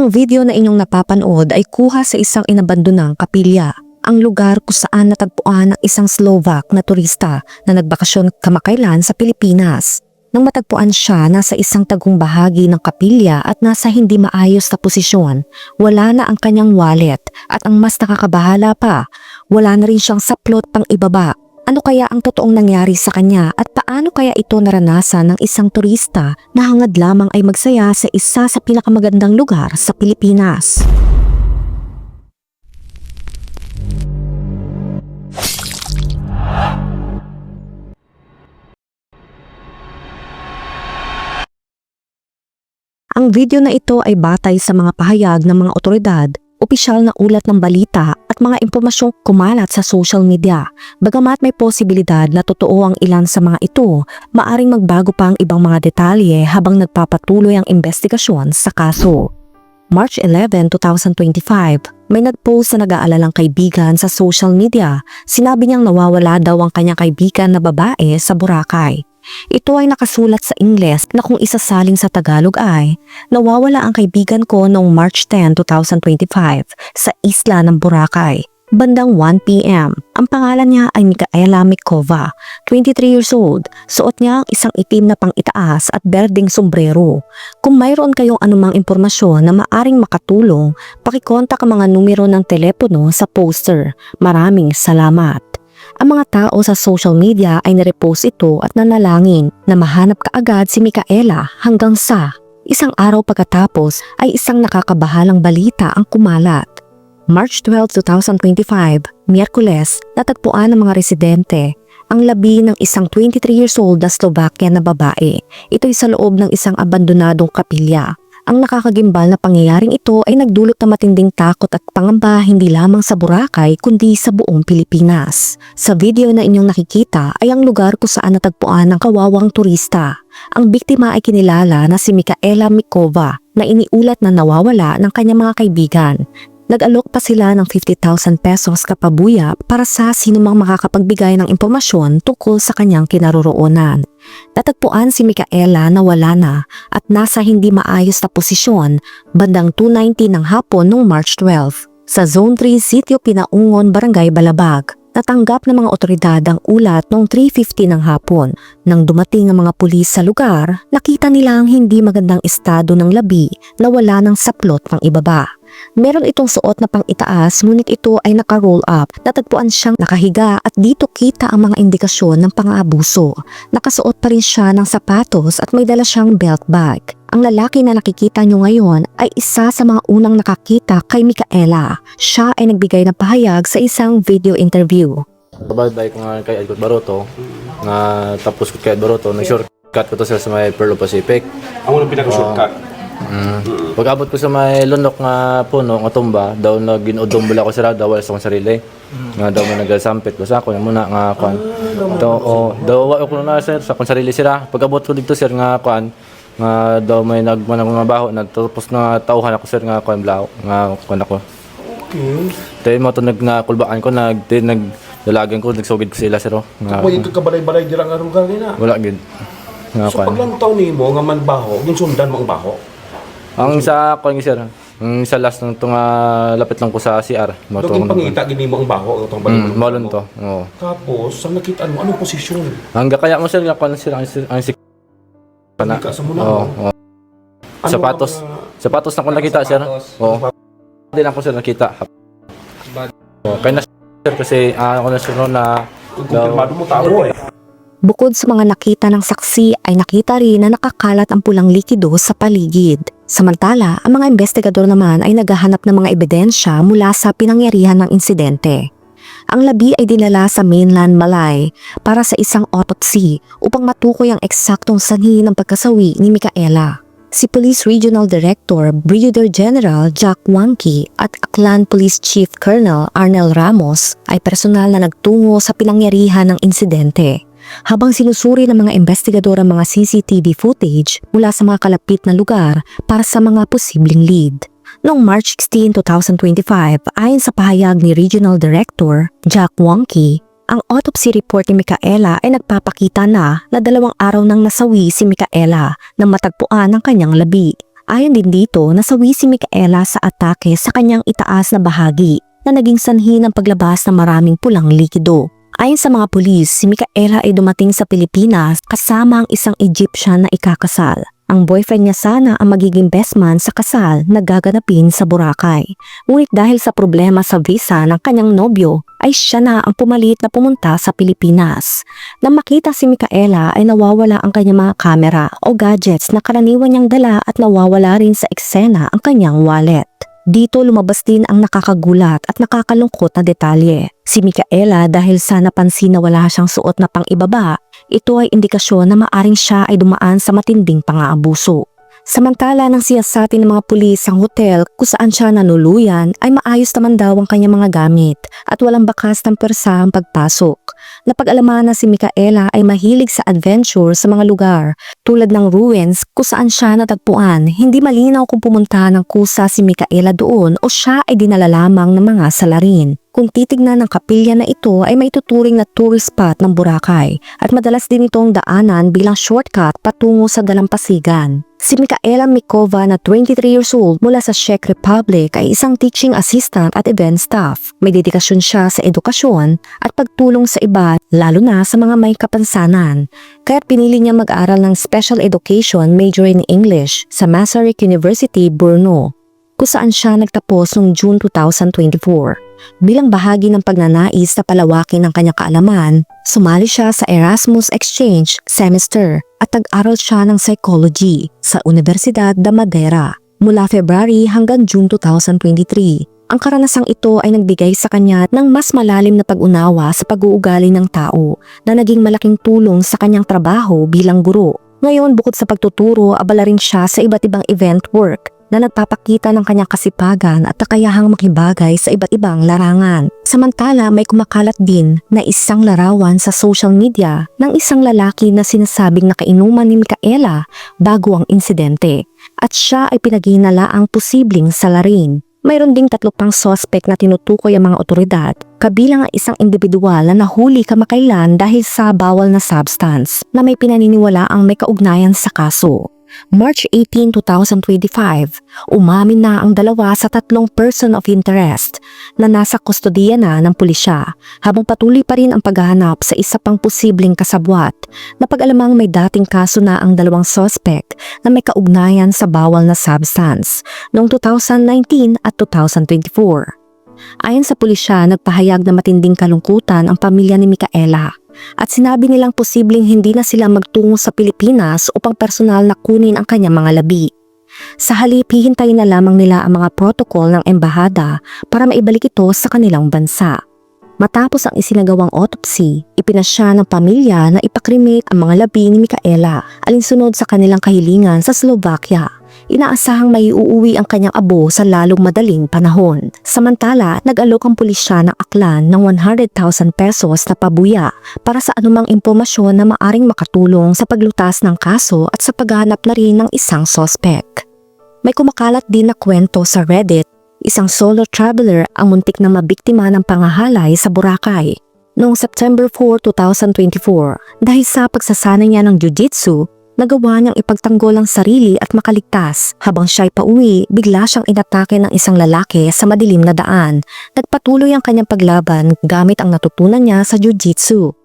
Ang video na inyong napapanood ay kuha sa isang inabandonang kapilya, ang lugar kung saan natagpuan ang isang Slovak na turista na nagbakasyon kamakailan sa Pilipinas. Nang matagpuan siya, nasa isang tagong bahagi ng kapilya at nasa hindi maayos na posisyon. Wala na ang kanyang wallet at ang mas nakakabahala pa, wala na rin siyang saplot pang ibaba. Ano kaya ang totoong nangyari sa kanya at paano kaya ito naranasan ng isang turista na hangad lamang ay magsaya sa isa sa pinakamagandang lugar sa Pilipinas? Ang video na ito ay batay sa mga pahayag ng mga otoridad, opisyal na ulat ng balita at mga impormasyong kumalat sa social media. Bagamat may posibilidad na totoo ang ilan sa mga ito, maaring magbago pa ang ibang mga detalye habang nagpapatuloy ang investigasyon sa kaso. March 11, 2025, may nagpost na nag-aalalang kaibigan sa social media. Sinabi niyang nawawala daw ang kanyang kaibigan na babae sa Boracay. Ito ay nakasulat sa Ingles na kung isasalin sa Tagalog ay, nawawala ang kaibigan ko noong March 10, 2025 sa isla ng Boracay, bandang 1 p.m. Ang pangalan niya ay Micaela Mikova, 23 years old. Suot niya ang isang itim na pang-itaas at berdeng sombrero. Kung mayroon kayong anumang impormasyon na maaring makatulong, pakikontak ang mga numero ng telepono sa poster. Maraming salamat. Ang mga tao sa social media ay nirepost ito at nanalangin na mahanap kaagad si Micaela hanggang sa isang araw pagkatapos ay isang nakakabahalang balita ang kumalat. March 12, 2025, Miyerkules, natagpuan ng mga residente ang labi ng isang 23 years old na Slovakian na babae. Ito'y sa loob ng isang abandonadong kapilya. Ang nakakagimbal na pangyayaring ito ay nagdulot ng matinding takot at pangamba hindi lamang sa Boracay kundi sa buong Pilipinas. Sa video na inyong nakikita ay ang lugar kung saan natagpuan ng kawawang turista. Ang biktima ay kinilala na si Micaela Mikova na iniulat na nawawala ng kanyang mga kaibigan. Nag-alok pa sila ng 50,000 pesos kapabuya para sa sinumang makakapagbigay ng impormasyon tungkol sa kanyang kinaroroonan. Natagpuan si Micaela na wala na at nasa hindi maayos na posisyon bandang 2:19 ng hapon noong March 12 sa Zone 3 Sitio Pinaungon, Barangay Balabag. Natanggap ng mga otoridad ang ulat noong 3:50 ng hapon. Nang dumating ang mga pulis sa lugar, nakita nila ang hindi magandang estado ng labi na wala ng saplot pang ibaba. Meron itong suot na pang-itaas ngunit ito ay naka-roll up. Natagpuan siyang nakahiga at dito kita ang mga indikasyon ng pang-aabuso. Nakasuot pa rin siya ng sapatos at may dala siyang belt bag. Ang lalaki na nakikita nyo ngayon ay isa sa mga unang nakakita kay Micaela. Siya ay nagbigay ng pahayag sa isang video interview. Babay ko nga kay Edward Baroto, nga tapos ko kay Edward Baroto, nag-shortcut ko to sa may Perlo Pacific. Ang unang pinaka-shortcut. Pag-abot ko sa may lunok nga puno, nga tumba, daw nag-inudong bala ko sila, daw wala sa akong sarili. Nga daw may nag-sampit, basta ako muna nga kuan. Daw wala ko na sir, sa akong sarili sila. Pag-abot ko dito sir nga kuan, nga daw may nagmabaho na tapos na tauhan ako sir nga kuan blaw, nga kuan ako. Okay. Tayo mo to nagkulbaan ko, nagdalagan ko, nagsugid ko sila sir. Kung yung kabalay-balay dirang nga lugar nila. Wala gid. Nga So kuan. pag lang taon nimo nga manbaho, yung sundan mo ang baho. Ang sa kuan sir, ang sa last ng tunga lapit lang ko sa CR. Yung pangita gini mo ang baho, itong balay. Malon to. Oo. Tapos, sa nakita mo, anong posisyon? Hangga kaya mo sir nga kuan sir ang Hindi ka sa muna Oo. mo. Ano Sapatos. ang, Sapatos na ko nakita sir. Oo. Hindi na ako sir nakita. Kaya na sir kasi ako na sir na kumpirmado mo tao eh. Bukod sa mga nakita ng saksi ay nakita rin na nakakalat ang pulang likido sa paligid. Samantala, ang mga investigador naman ay naghahanap ng mga ebidensya mula sa pinangyarihan ng insidente. Ang labi ay dinala sa mainland Malay para sa isang autopsy upang matukoy ang eksaktong sanhi ng pagkasawi ni Micaela. Si Police Regional Director Brigadier General Jack Wanky at Aklan Police Chief Colonel Arnel Ramos ay personal na nagtungo sa pinangyarihan ng insidente. Habang sinusuri ng mga investigador ang mga CCTV footage mula sa mga kalapit na lugar para sa mga posibleng lead. Noong March 16, 2025, ayon sa pahayag ni Regional Director Jack Wanky, ang autopsy report ni Micaela ay nagpapakita na 2 araw nang nasawi si Micaela nang matagpuan ang kanyang labi. Ayon din dito, nasawi si Micaela sa atake sa kanyang itaas na bahagi na naging sanhi ng paglabas ng maraming pulang likido. Ayon sa mga pulis, si Micaela ay dumating sa Pilipinas kasama ang isang Egyptian na ikakasal. Ang boyfriend niya sana ang magiging best man sa kasal na gaganapin sa Boracay. Ngunit dahil sa problema sa visa ng kanyang nobyo, ay siya na ang pumalit na pumunta sa Pilipinas. Nang makita si Micaela ay nawawala ang kanyang mga kamera o gadgets na karaniwan niyang dala at nawawala rin sa eksena ang kanyang wallet. Dito lumabas din ang nakakagulat at nakakalungkot na detalye. Si Micaela dahil sa napansin na wala siyang suot na pang-ibaba, ito ay indikasyon na maaring siya ay dumaan sa matinding pang-aabuso. Samantala nang siyasatin ng mga pulis ang hotel kung saan siya nanuluyan ay maayos naman daw ang kanyang mga gamit at walang bakas ng persa ang pagpasok. Napag-alaman na si Micaela ay mahilig sa adventure sa mga lugar tulad ng ruins kung saan siya natagpuan. Hindi malinaw kung pumunta ng kusa si Micaela doon o siya ay dinala lamang ng mga salarin. Kung titignan ng kapilya na ito ay may tuturing na tourist spot ng Boracay at madalas din itong daanan bilang shortcut patungo sa dalampasigan. Si Micaela Mikova na 23 years old mula sa Czech Republic ay isang teaching assistant at event staff. May dedikasyon siya sa edukasyon at pagtulong sa iba lalo na sa mga may kapansanan. Kaya't pinili niya mag-aral ng special education major in English sa Masaryk University, Brno, kung saan siya nagtapos noong June 2024. Bilang bahagi ng pagnanais na palawakin ang kanyang kaalaman, sumali siya sa Erasmus Exchange semester at nag-aral siya ng psychology sa Universidad de Madera mula February hanggang June 2023. Ang karanasang ito ay nagbigay sa kanya ng mas malalim na pag-unawa sa pag-uugali ng tao na naging malaking tulong sa kanyang trabaho bilang guro. Ngayon, bukod sa pagtuturo, abala rin siya sa iba't ibang event work na nagpapakita ng kanyang kasipagan at kakayahang makibagay sa iba't ibang larangan. Samantala, may kumakalat din na isang larawan sa social media ng isang lalaki na sinasabing nakainuman ni Micaela bago ang insidente at siya ay pinaghinalaang posibleng salarin. Mayroon ding 3 pang suspect na tinutukoy ang mga otoridad, kabilang ang isang individual na nahuli kamakailan dahil sa bawal na substance na may pinaniniwala ang may kaugnayan sa kaso. March 18, 2025, umamin na ang 2 sa 3 person of interest na nasa kustodiya na ng pulisya habang patuloy pa rin ang paghahanap sa isa pang posibleng kasabwat na pag-alamang may dating kaso na ang 2 suspect na may kaugnayan sa bawal na substance noong 2019 at 2024. Ayon sa pulisya, nagpahayag na matinding kalungkutan ang pamilya ni Micaela at sinabi nilang posibleng hindi na sila magtungo sa Pilipinas upang personal na kunin ang kanyang mga labi. Sa halip, hihintayin na lamang nila ang mga protocol ng embahada para maibalik ito sa kanilang bansa. Matapos ang isinagawang autopsy, ipinasya ng pamilya na ipakremate ang mga labi ni Micaela alinsunod sa kanilang kahilingan sa Slovakia. Inaasahang may uuwi ang kanyang abo sa lalong madaling panahon. Samantala, nag-alok ang pulisya ng aklan ng 100,000 pesos na pabuya para sa anumang impormasyon na maaring makatulong sa paglutas ng kaso at sa paghahanap na rin ng isang suspect. May kumakalat din na kwento sa Reddit, isang solo traveler ang muntik na mabiktima ng pangahalay sa Boracay. Noong September 4, 2024, dahil sa pagsasanay niya ng jiu-jitsu, nagawa niyang ipagtanggol ang sarili at makaligtas. Habang siya'y pauwi, bigla siyang inatake ng isang lalaki sa madilim na daan. Nagpatuloy ang kanyang paglaban gamit ang natutunan niya sa jiu-jitsu.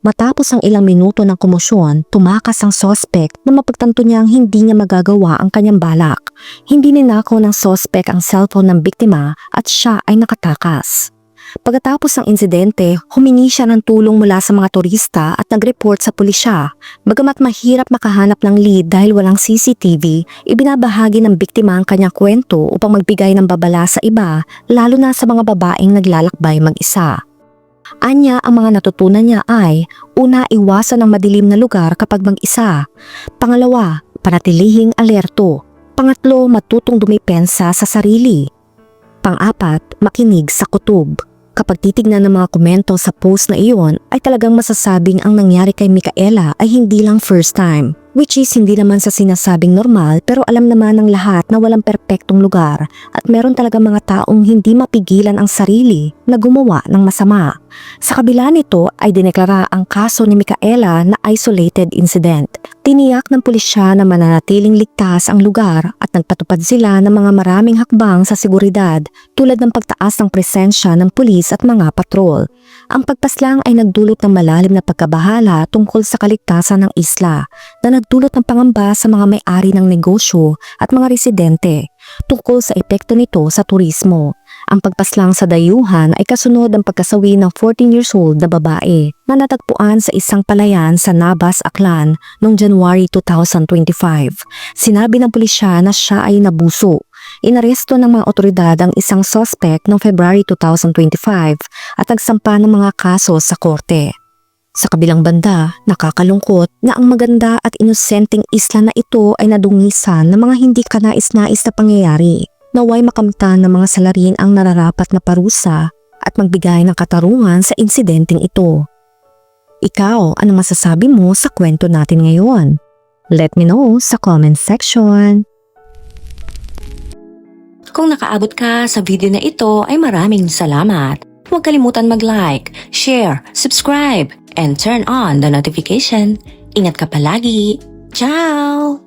Matapos ang ilang minuto ng komosyon, tumakas ang suspect na mapagtanto niyang hindi niya magagawa ang kanyang balak. Hindi ninakaw ng suspect ang cellphone ng biktima at siya ay nakatakas. Pagkatapos ng insidente, humingi siya ng tulong mula sa mga turista at nag-report sa pulisya. Bagamat mahirap makahanap ng lead dahil walang CCTV, ibinabahagi ng biktima ang kanyang kwento upang magbigay ng babala sa iba, lalo na sa mga babaeng naglalakbay mag-isa. Anya, ang mga natutunan niya ay, una, iwasan ang madilim na lugar kapag mag-isa. Pangalawa, panatilihing alerto. Pangatlo, matutong dumipensa sa sarili. Pang-apat, makinig sa kutob. Kapag titignan ng mga komento sa post na iyon, ay talagang masasabing ang nangyari kay Micaela ay hindi lang first time. Which is hindi naman sa sinasabing normal pero alam naman ng lahat na walang perpektong lugar at meron talaga mga taong hindi mapigilan ang sarili na gumawa ng masama. Sa kabila nito ay dineklara ang kaso ni Micaela na isolated incident Tiniyak ng pulisya na mananatiling ligtas ang lugar at nagpatupad sila ng mga maraming hakbang sa seguridad tulad ng pagtaas ng presensya ng pulis at mga patrol. Ang pagpaslang ay nagdulot ng malalim na pagkabahala tungkol sa kaligtasan ng isla na nagdulot ng pangamba sa mga may-ari ng negosyo at mga residente tungkol sa epekto nito sa turismo. Ang pagpaslang sa dayuhan ay kasunod ng pagkasawi ng 14 years old na babae na natagpuan sa isang palayan sa Nabas, Aklan noong January 2025. Sinabi ng pulisya na siya ay nabuso. Inaresto ng mga otoridad ang isang suspect noong February 2025 at nagsampa ng mga kaso sa korte. Sa kabilang banda, nakakalungkot na ang maganda at inosenteng isla na ito ay nadungisan ng mga hindi kanais-nais na pangyayari. Naway makamtan ng mga salarin ang nararapat na parusa at magbigay ng katarungan sa insidenteng ito. Ikaw, ano masasabi mo sa kwento natin ngayon? Let me know sa comment section. Kung nakaabot ka sa video na ito ay maraming salamat. Huwag kalimutan mag-like, share, subscribe, and turn on the notification. Ingat ka palagi. Ciao!